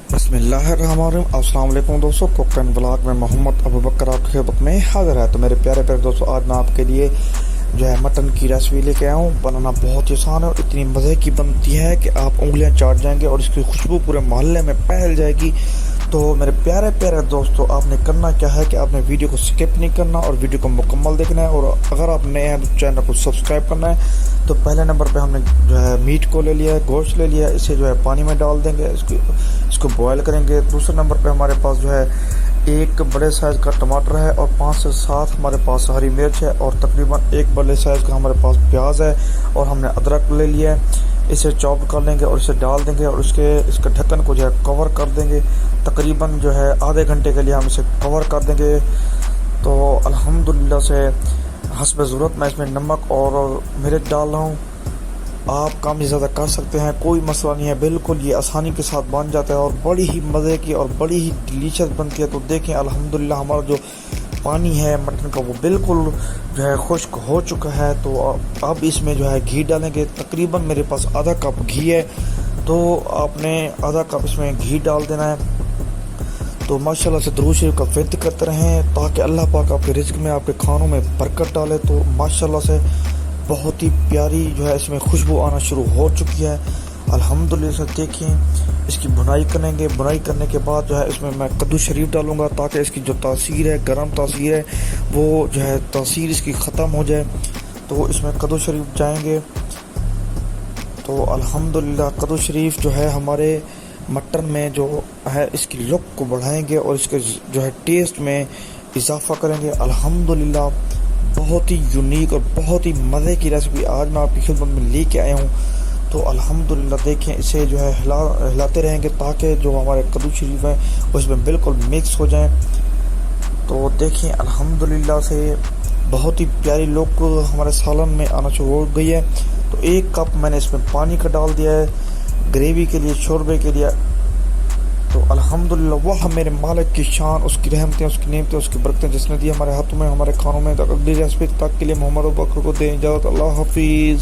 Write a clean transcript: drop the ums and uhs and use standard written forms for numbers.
बिस्मिल्लाहिर्रहमानिर्रहीम। अस्सलाम वालेकुम दोस्तों, कुक एंड व्लॉग में मोहम्मद अबू बकर आपकी खिदमत में हाजिर है। तो मेरे प्यारे प्यारे दोस्तों, आज मैं आपके लिए जो है मटन की रेसिपी लेके आया हूँ। बनाना बहुत ही आसान है और इतनी मज़े की बनती है कि आप उंगलियां चाट जाएंगे और इसकी खुशबू पूरे मोहल्ले में फैल जाएगी। तो मेरे प्यारे प्यारे दोस्तों, आपने करना क्या है कि आपने वीडियो को स्किप नहीं करना और वीडियो को मुकम्मल देखना है। और अगर आप नए हैं तो चैनल को सब्सक्राइब करना है। तो पहले नंबर पे हमने जो है मीट को ले लिया है, गोश्त ले लिया है। इसे जो है पानी में डाल देंगे, इसको बॉयल करेंगे। दूसरे नंबर पे हमारे पास जो है एक बड़े साइज़ का टमाटर है और 5 से 7 हमारे पास हरी मिर्च है और तकरीबन एक बड़े साइज़ का हमारे पास प्याज है और हमने अदरक ले लिया है। इसे चॉप कर लेंगे और इसे डाल देंगे और इसके ढक्कन को जो है कवर कर देंगे। तकरीबन जो है आधे घंटे के लिए हम इसे कवर कर देंगे। तो अल्हम्दुलिल्लाह से हस्ब ज़रूरत मैं इसमें नमक और मिर्च डाल रहा हूँ। आप कम ही ज़्यादा कर सकते हैं, कोई मसला नहीं है। बिल्कुल ये आसानी के साथ बन जाता है और बड़ी ही मज़े की और बड़ी ही डिलीशियस बनती है। तो देखें अल्हम्दुलिल्लाह हमारा जो पानी है मटन का वो बिल्कुल जो है खुश्क हो चुका है। तो अब इसमें जो है घी डालेंगे। तकरीबन मेरे पास आधा कप घी है, तो आपने आधा कप इसमें घी डाल देना है। तो माशाल्लाह से दुरूद शरीफ का फ़िक्र करते रहें ताकि अल्लाह पाक आपके रिज़्क़ में, आपके खानों में बरकत डाले। तो माशाल्लाह से बहुत ही प्यारी जो है इसमें खुशबू आना शुरू हो चुकी है अल्हम्दुलिल्लाह से। देखिए इसकी बुनाई करेंगे। बुनाई करने के बाद जो है इसमें मैं कद्दू शरीफ डालूंगा ताकि इसकी जो तासीर है, गर्म तासीर है, वो जो है तासीर इसकी ख़त्म हो जाए। तो इसमें कद्दू शरीफ जाएंगे। तो अल्हम्दुलिल्लाह कद्दू शरीफ जो है हमारे मटन में जो है इसकी लुक को बढ़ाएंगे और इसके जो है टेस्ट में इजाफा करेंगे। अल्हम्दुलिल्लाह बहुत ही यूनिक और बहुत ही मज़े की रेसिपी आज मैं आपकी खिदमत में लेके आया हूँ। तो अल्हम्दुलिल्लाह देखें इसे जो है हिलाते रहेंगे ताकि जो हमारे कद्दू शरीफ है वो इसमें बिल्कुल मिक्स हो जाए। तो देखें अल्हम्दुलिल्लाह से बहुत ही प्यारी लुक हमारे सालन में आना शुरू हो गई है। तो एक कप मैंने इसमें पानी का डाल दिया है ग्रेवी के लिए, शोरबे के लिए। तो अल्हम्दुलिल्लाह वह मेरे मालिक की शान, उसकी रहमतें, उसकी नेमतें, उसकी बरकतें जिसने दी हमारे हाथों में, हमारे खानों में। अगली रेसिपी तक के लिए मोहम्मद अबू बकर को दें इजाज़त। अल्लाह हाफिज़।